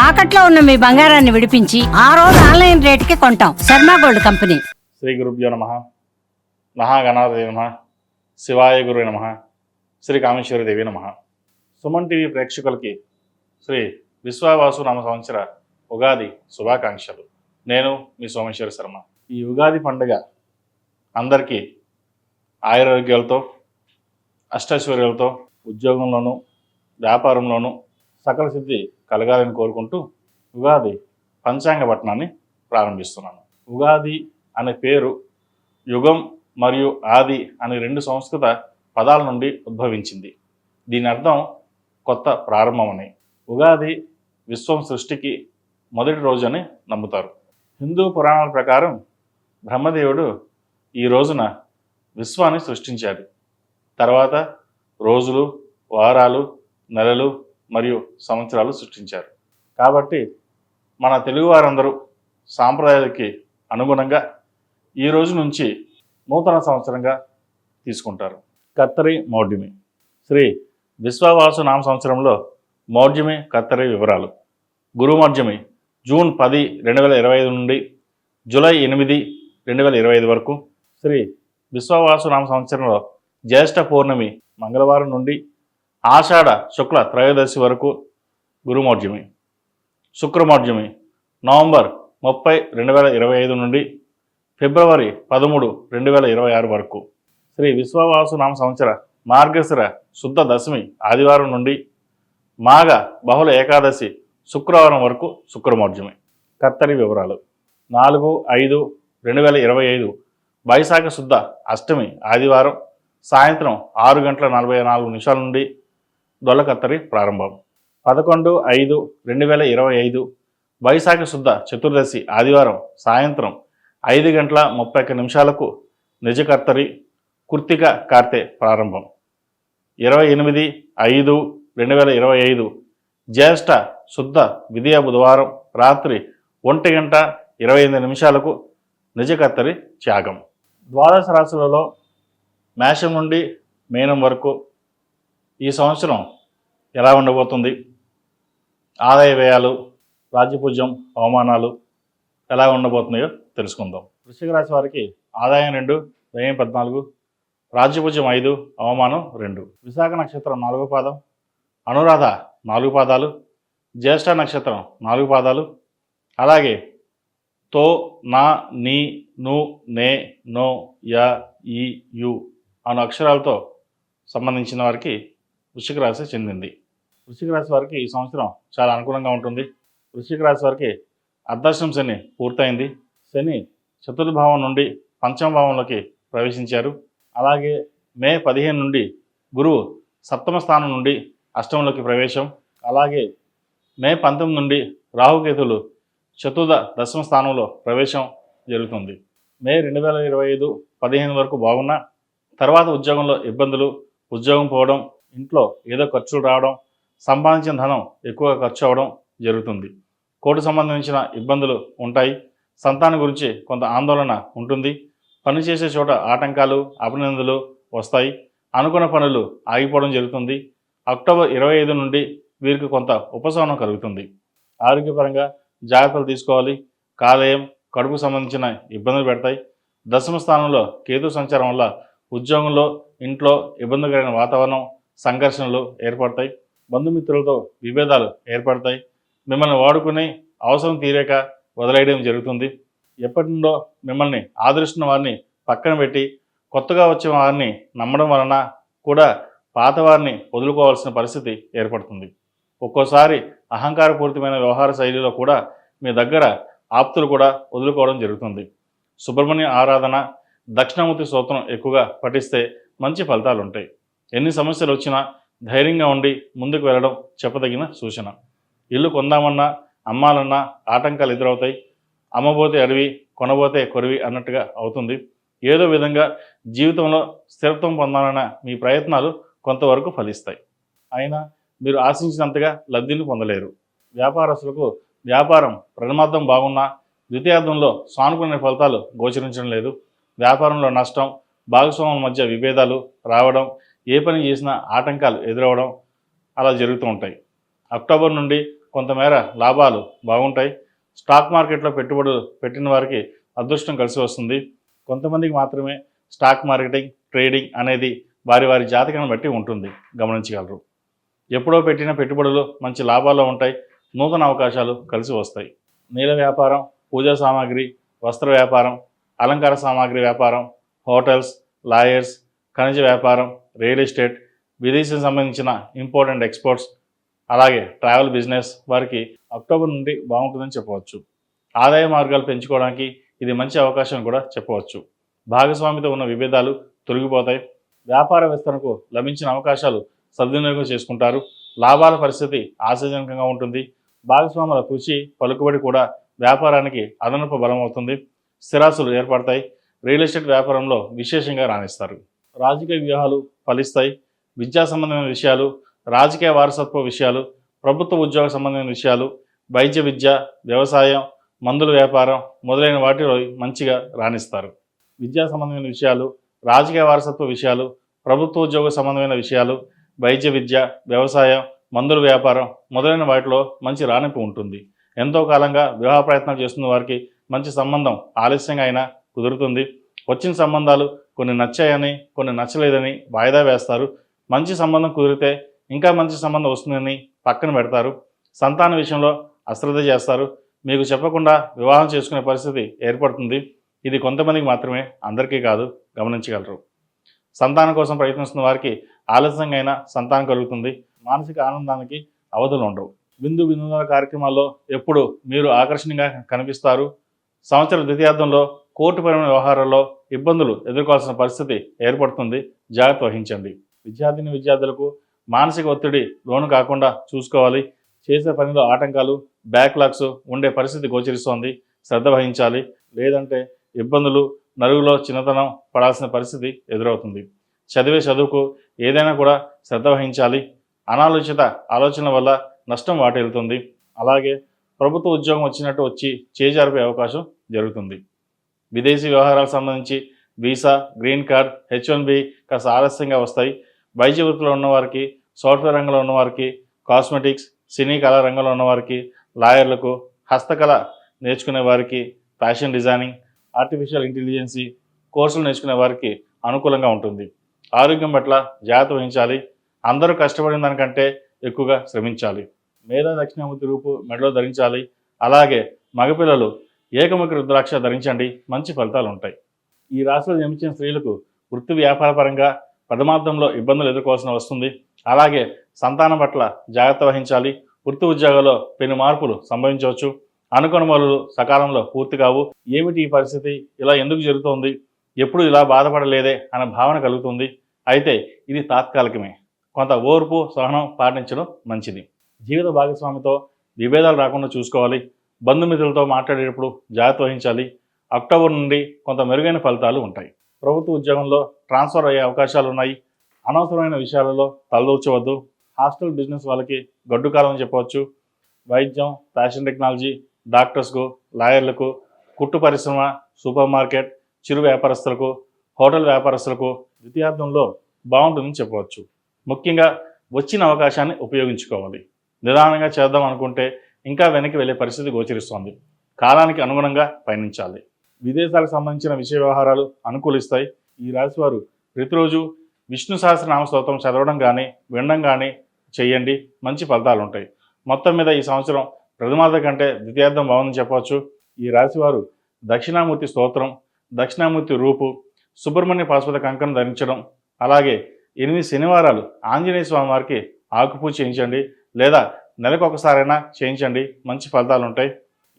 తాకట్లో ఉన్న మీ బంగారాన్ని విడిపించి ఆ రోజు ఆన్లైన్ రేటుకి కొంటాం. Sharma gold company. శ్రీ గురుభ్యో నమః. మహాగణాధిపతయే నమః. శివాయ గురువే నమః. శ్రీ కామేశ్వరి దేవి నమః. సుమన్ టీవీ ప్రేక్షకులకి శ్రీ విశ్వావాసు నామ సంవత్సర ఉగాది శుభాకాంక్షలు. నేను మీ సోమేశ్వర శర్మ. ఈ ఉగాది పండుగ అందరికీ ఆయురారోగ్యాలతో అష్టైశ్వర్యాలతో ఉద్యోగంలోనూ వ్యాపారంలోనూ సకల సిద్ధి కలగాలని కోరుకుంటూ ఉగాది పంచాంగ పఠనాన్ని ప్రారంభిస్తున్నాను. ఉగాది అనే పేరు యుగం మరియు ఆది అనే రెండు సంస్కృత పదాల నుండి ఉద్భవించింది. దీని అర్థం కొత్త ప్రారంభమని. ఉగాది విశ్వం సృష్టికి మొదటి రోజు అని నమ్ముతారు. హిందూ పురాణాల ప్రకారం బ్రహ్మదేవుడు ఈ రోజున విశ్వాన్ని సృష్టించాడు. తర్వాత రోజులు, వారాలు, నెలలు మరియు సంవత్సరాలు సృష్టించారు. కాబట్టి మన తెలుగువారందరూ సాంప్రదాయాలకి అనుగుణంగా ఈ రోజు నుంచి నూతన సంవత్సరంగా తీసుకుంటారు. కత్తరి మౌఢ్యమి. శ్రీ విశ్వావాసు నామ సంవత్సరంలో మౌఢ్యమి కత్తరి వివరాలు. గురుమౌఢ్యమి జూన్ 10, 2025 నుండి జూలై 8, 2025 వరకు. శ్రీ విశ్వావాసు నామ సంవత్సరంలో జ్యేష్ఠ పౌర్ణమి మంగళవారం నుండి ఆషాఢ శుక్ల త్రయోదశి వరకు గురుమౌఢ్యమి. శుక్రమౌఢ్యమి నవంబర్ 30, 2025 నుండి ఫిబ్రవరి 13, 2026 వరకు. శ్రీ విశ్వావాసు నామ సంవత్సర మార్గశిర శుద్ధ దశమి ఆదివారం నుండి మాఘ బహుళ ఏకాదశి శుక్రవారం వరకు శుక్రమౌఢ్యమి. కత్తరి వివరాలు. 4, 5, 2025 వైశాఖ శుద్ధ అష్టమి ఆదివారం సాయంత్రం 6:44 నుండి దొల్ల కత్తరి ప్రారంభం. 11, 5, 2025 వైశాఖ శుద్ధ చతుర్దశి ఆదివారం సాయంత్రం 5:31 నిజ కత్తరి కృత్తిక కార్తె ప్రారంభం. 28, 5, 2025 జ్యేష్ఠ శుద్ధ విధియ బుధవారం రాత్రి 1:28 నిజ కత్తరి త్యాగం. ద్వాదశ రాశులలో మేషం నుండి మీనం వరకు ఈ సంవత్సరం ఎలా ఉండబోతుంది, ఆదాయ వ్యయాలు, రాజ్యపూజ్యం, అవమానాలు ఎలా ఉండబోతున్నాయో తెలుసుకుందాం. వృశ్చిక రాశి వారికి ఆదాయం 2, వ్యయం 14, రాజ్యపూజ్యం 5, అవమానం 2. విశాఖ నక్షత్రం 4వ పాదం, అనురాధ 4 పాదాలు, జ్యేష్ఠ నక్షత్రం 4 పాదాలు, అలాగే తో, నా, నీ, ను, నే, నో, యా, ఈ, యు అను అక్షరాలతో సంబంధించిన వారికి వృశ్చిక రాశి చెందింది. వృశ్చిక రాశి వారికి ఈ సంవత్సరం చాలా అనుకూలంగా ఉంటుంది. వృశ్చిక రాశి వారికి అర్ధాష్టమ శని పూర్తయింది. శని చతుర్థ భావం నుండి పంచమ భావంలోకి ప్రవేశించారు. అలాగే మే 15 నుండి గురువు సప్తమ స్థానం నుండి అష్టమంలోకి ప్రవేశం. అలాగే మే 19 నుండి రాహుకేతులు చతుర్థ దశమ స్థానంలో ప్రవేశం జరుగుతుంది. మే 2025 15 వరకు బాగున్నా తర్వాత ఉద్యోగంలో ఇబ్బందులు, ఉద్యోగం పోవడం, ఇంట్లో ఏదో ఖర్చులు రావడం, సంపాదించిన ధనం ఎక్కువగా ఖర్చు అవ్వడం జరుగుతుంది. కోర్టు సంబంధించిన ఇబ్బందులు ఉంటాయి. సంతానం గురించి కొంత ఆందోళన ఉంటుంది. పనిచేసే చోట ఆటంకాలు, అభినందనలు వస్తాయి. అనుకున్న పనులు ఆగిపోవడం జరుగుతుంది. అక్టోబర్ 25 నుండి వీరికి కొంత ఉపశమనం కలుగుతుంది. ఆరోగ్యపరంగా జాగ్రత్తలు తీసుకోవాలి. కాలేయం, కడుపు సంబంధించిన ఇబ్బందులు పెడతాయి. దశమ స్థానంలో కేతు సంచారం వల్ల ఉద్యోగంలో, ఇంట్లో ఇబ్బందికరమైన వాతావరణం, సంఘర్షణలు ఏర్పడతాయి. బంధుమిత్రులతో విభేదాలు ఏర్పడతాయి. మిమ్మల్ని వాడుకుని అవసరం తీరాక వదిలేయడం జరుగుతుంది. ఎప్పటి నుండో మిమ్మల్ని ఆదరిస్తున్న వారిని పక్కన పెట్టి కొత్తగా వచ్చిన వారిని నమ్మడం వలన కూడా పాత వారిని వదులుకోవాల్సిన పరిస్థితి ఏర్పడుతుంది. ఒక్కోసారి అహంకారపూరితమైన వ్యవహార శైలిలో కూడా మీ దగ్గర ఆప్తులు కూడా వదులుకోవడం జరుగుతుంది. సుబ్రహ్మణ్య ఆరాధన, దక్షిణామూర్తి స్తోత్రం ఎక్కువగా పఠిస్తే మంచి ఫలితాలు ఉంటాయి. ఎన్ని సమస్యలు వచ్చినా ధైర్యంగా ఉండి ముందుకు వెళ్ళడం చెప్పదగిన సూచన. ఇల్లు కొందామన్నా, అమ్మాలన్నా ఆటంకాలు ఎదురవుతాయి. అమ్మబోతే అడవి, కొనబోతే కొరివి అన్నట్టుగా అవుతుంది. ఏదో విధంగా జీవితంలో స్థిరత్వం పొందాలన్న మీ ప్రయత్నాలు కొంతవరకు ఫలిస్తాయి. అయినా మీరు ఆశించినంతగా లబ్ధిని పొందలేరు. వ్యాపారస్తులకు వ్యాపారం ప్రథమార్థం బాగున్నా ద్వితీయార్థంలో సానుకూల ఫలితాలు గోచరించడం లేదు. వ్యాపారంలో నష్టం, భాగస్వాముల మధ్య విభేదాలు రావడం, ఏ పని చేసినా ఆటంకాలు ఎదురవడం అలా జరుగుతూ ఉంటాయి. అక్టోబర్ నుండి కొంతమేర లాభాలు బాగుంటాయి. స్టాక్ మార్కెట్లో పెట్టుబడులు పెట్టిన వారికి అదృష్టం కలిసి వస్తుంది. కొంతమందికి మాత్రమే స్టాక్ మార్కెటింగ్, ట్రేడింగ్ అనేది వారి వారి జాతకాన్ని బట్టి ఉంటుంది, గమనించగలరు. ఎప్పుడో పెట్టిన పెట్టుబడులు మంచి లాభాల్లో ఉంటాయి. నూతన అవకాశాలు కలిసి వస్తాయి. నీళ్ళ వ్యాపారం, పూజా సామాగ్రి, వస్త్ర వ్యాపారం, అలంకార సామాగ్రి వ్యాపారం, హోటల్స్, లాయర్స్, ఖనిజ వ్యాపారం, రియల్ ఎస్టేట్, విదేశీకి సంబంధించిన ఇంపోర్ట్ అండ్ ఎక్స్పోర్ట్స్, అలాగే ట్రావెల్ బిజినెస్ వారికి అక్టోబర్ నుండి బాగుంటుందని చెప్పవచ్చు. ఆదాయ మార్గాలు పెంచుకోవడానికి ఇది మంచి అవకాశం కూడా చెప్పవచ్చు. భాగస్వామితో ఉన్న విభేదాలు తొలగిపోతాయి. వ్యాపార విస్తరణకు లభించిన అవకాశాలు సద్వినియోగం చేసుకుంటారు. లాభాల పరిస్థితి ఆశాజనకంగా ఉంటుంది. భాగస్వాముల కృషి, పలుకుబడి కూడా వ్యాపారానికి అదనపు బలం అవుతుంది. స్థిరాస్తులు ఏర్పడతాయి. రియల్ ఎస్టేట్ వ్యాపారంలో విశేషంగా రాణిస్తారు. రాజకీయ వ్యూహాలు ఫలిస్తాయి. విద్యా సంబంధమైన విషయాలు, రాజకీయ వారసత్వ విషయాలు, ప్రభుత్వ ఉద్యోగ సంబంధమైన విషయాలు, వైద్య విద్య, వ్యవసాయం, మందుల వ్యాపారం మొదలైన వాటిలో మంచిగా రాణిస్తారు. విద్యా సంబంధమైన విషయాలు, రాజకీయ వారసత్వ విషయాలు, ప్రభుత్వ ఉద్యోగ సంబంధమైన విషయాలు, వైద్య విద్య, వ్యవసాయం, మందుల వ్యాపారం మొదలైన వాటిలో మంచి రాణింపు ఉంటుంది. ఎంతో కాలంగా వివాహ ప్రయత్నాలు చేస్తున్న వారికి మంచి సంబంధం ఆలస్యంగా అయినా కుదురుతుంది. వచ్చిన సంబంధాలు కొన్ని నచ్చాయని, కొన్ని నచ్చలేదని వాయిదా వేస్తారు. మంచి సంబంధం కుదిరితే ఇంకా మంచి సంబంధం వస్తుందని పక్కన పెడతారు. సంతాన విషయంలో అశ్రద్ధ చేస్తారు. మీకు చెప్పకుండా వివాహం చేసుకునే పరిస్థితి ఏర్పడుతుంది. ఇది కొంతమందికి మాత్రమే, అందరికీ కాదు, గమనించగలరు. సంతానం కోసం ప్రయత్నిస్తున్న వారికి ఆలస్యంగా అయినా సంతానం కలుగుతుంది. మానసిక ఆనందానికి అవధులు ఉండవు. విందుల కార్యక్రమాల్లో ఎప్పుడు మీరు ఆకర్షణీయంగా కనిపిస్తారు. సంవత్సర ద్వితీయార్థంలో కోర్టుపరమైన వ్యవహారాల్లో ఇబ్బందులు ఎదుర్కోవాల్సిన పరిస్థితి ఏర్పడుతుంది. జాగ్రత్త వహించండి. విద్యార్థులకు మానసిక ఒత్తిడి లోను కాకుండా చూసుకోవాలి. చేసే పనిలో ఆటంకాలు, బ్యాక్లాగ్స్ ఉండే పరిస్థితి గోచరిస్తోంది. శ్రద్ధ వహించాలి. లేదంటే ఇబ్బందులు, నలుగులో చిన్నతనం పడాల్సిన పరిస్థితి ఎదురవుతుంది. చదువుకు ఏదైనా కూడా శ్రద్ధ వహించాలి. అనాలోచిత ఆలోచనల వల్ల నష్టం వాటిల్లుతుంది. అలాగే ప్రభుత్వ ఉద్యోగం వచ్చినట్టు వచ్చి చేజారిపోయే అవకాశం జరుగుతుంది. విదేశీ వ్యవహారాలకు సంబంధించి వీసా, గ్రీన్ కార్డ్, H1B కాస్త ఆలస్యంగా వస్తాయి. వైద్య వృత్తిలో ఉన్నవారికి, సాఫ్ట్వేర్ రంగంలో ఉన్నవారికి, కాస్మెటిక్స్, సినీ కళా రంగంలో ఉన్నవారికి, లాయర్లకు, హస్తకళ నేర్చుకునే వారికి, ఫ్యాషన్ డిజైనింగ్, ఆర్టిఫిషియల్ ఇంటెలిజెన్సీ కోర్సులు నేర్చుకునే వారికి అనుకూలంగా ఉంటుంది. ఆరోగ్యం పట్ల జాగ్రత్త వహించాలి. అందరూ కష్టపడిన దానికంటే ఎక్కువగా శ్రమించాలి. మేధా దక్షిణామూర్తి రూపు మెడలో ధరించాలి. అలాగే మగపిల్లలు ఏకముఖి రుద్రాక్ష ధరించండి. మంచి ఫలితాలు ఉంటాయి. ఈ రాశిలో జన్మించిన స్త్రీలకు వృత్తి వ్యాపార పరంగా ప్రథమార్థంలో ఇబ్బందులు ఎదుర్కోవాల్సిన వస్తుంది. అలాగే సంతానం పట్ల జాగ్రత్త వహించాలి. వృత్తి ఉద్యోగాల్లో పెను మార్పులు సంభవించవచ్చు. అనుకొనుమలు సకాలంలో పూర్తి కావు. ఏమిటి ఈ పరిస్థితి, ఇలా ఎందుకు జరుగుతోంది, ఎప్పుడు ఇలా బాధపడలేదే అనే భావన కలుగుతుంది. అయితే ఇది తాత్కాలికమే. కొంత ఓర్పు, సహనం పాటించడం మంచిది. జీవిత భాగస్వామితో విభేదాలు రాకుండా చూసుకోవాలి. బంధుమిత్రులతో మాట్లాడేటప్పుడు జాగ్రత్త వహించాలి. అక్టోబర్ నుండి కొంత మెరుగైన ఫలితాలు ఉంటాయి. ప్రభుత్వ ఉద్యోగంలో ట్రాన్స్ఫర్ అయ్యే అవకాశాలు ఉన్నాయి. అనవసరమైన విషయాలలో తలదూర్చవద్దు. హాస్టల్ బిజినెస్ వాళ్ళకి గడ్డు కాలం అని చెప్పవచ్చు. వైద్యం, ఫ్యాషన్ టెక్నాలజీ, డాక్టర్స్కు, లాయర్లకు, కుట్టు పరిశ్రమ, సూపర్ మార్కెట్, చిరు వ్యాపారస్తులకు, హోటల్ వ్యాపారస్తులకు ద్వితీయార్థంలో బాగుంటుందని చెప్పవచ్చు. ముఖ్యంగా వచ్చిన అవకాశాన్ని ఉపయోగించుకోవాలి. నిదానంగా చేద్దాం అనుకుంటే ఇంకా వెనక్కి వెళ్ళే పరిస్థితి గోచరిస్తోంది. కాలానికి అనుగుణంగా పయనించాలి. విదేశాలకు సంబంధించిన విషయ వ్యవహారాలు అనుకూలిస్తాయి. ఈ రాశివారు ప్రతిరోజు విష్ణు సహస్రనామ స్తోత్రం చదవడం కానీ, వినడం కానీ చేయండి. మంచి ఫలితాలు ఉంటాయి. మొత్తం మీద ఈ సంవత్సరం ప్రథమార్థం కంటే ద్వితీయార్థం బాగుందని చెప్పవచ్చు. ఈ రాశివారు దక్షిణామూర్తి స్తోత్రం, దక్షిణామూర్తి రూపు, సుబ్రహ్మణ్య పాశుపత కంకణం ధరించడం, అలాగే 8 శనివారాలు ఆంజనేయ స్వామి వారికి ఆకుపూజ చేయించండి. లేదా నెలకు ఒకసారైనా చేయించండి. మంచి ఫలితాలు ఉంటాయి.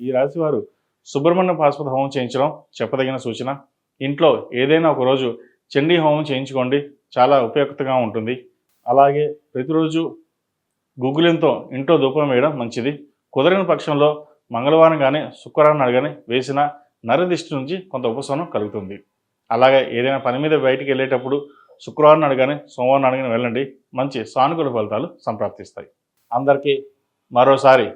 ఈ రాశివారు సుబ్రహ్మణ్య పాశుపత హోమం చేయించడం చెప్పదగిన సూచన. ఇంట్లో ఏదైనా ఒకరోజు చండీ హోమం చేయించుకోండి. చాలా ఉపయుక్తంగా ఉంటుంది. అలాగే ప్రతిరోజు గుగ్గులింతో ఇంట్లో ధూపం వేయడం మంచిది. కుదరని పక్షంలో మంగళవారం కానీ, శుక్రవారం నాడు కానీ వేసిన నరదిష్టి నుంచి కొంత ఉపశమనం కలుగుతుంది. అలాగే ఏదైనా పని మీద బయటికి వెళ్ళేటప్పుడు శుక్రవారం నాడు కానీ, సోమవారం నాడు కానీ వెళ్ళండి. మంచి సానుకూల ఫలితాలు సంప్రాప్తిస్తాయి. అందరికీ మరోసారి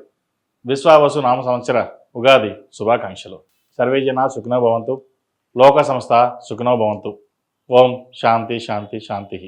విశ్వావసు నామ సంవత్సర ఉగాది శుభాకాంక్షలు. సర్వే జనా సుఖినో భవంతు. లోక సంస్థ సుఖినో భవంతు. ఓం శాంతి శాంతి శాంతి.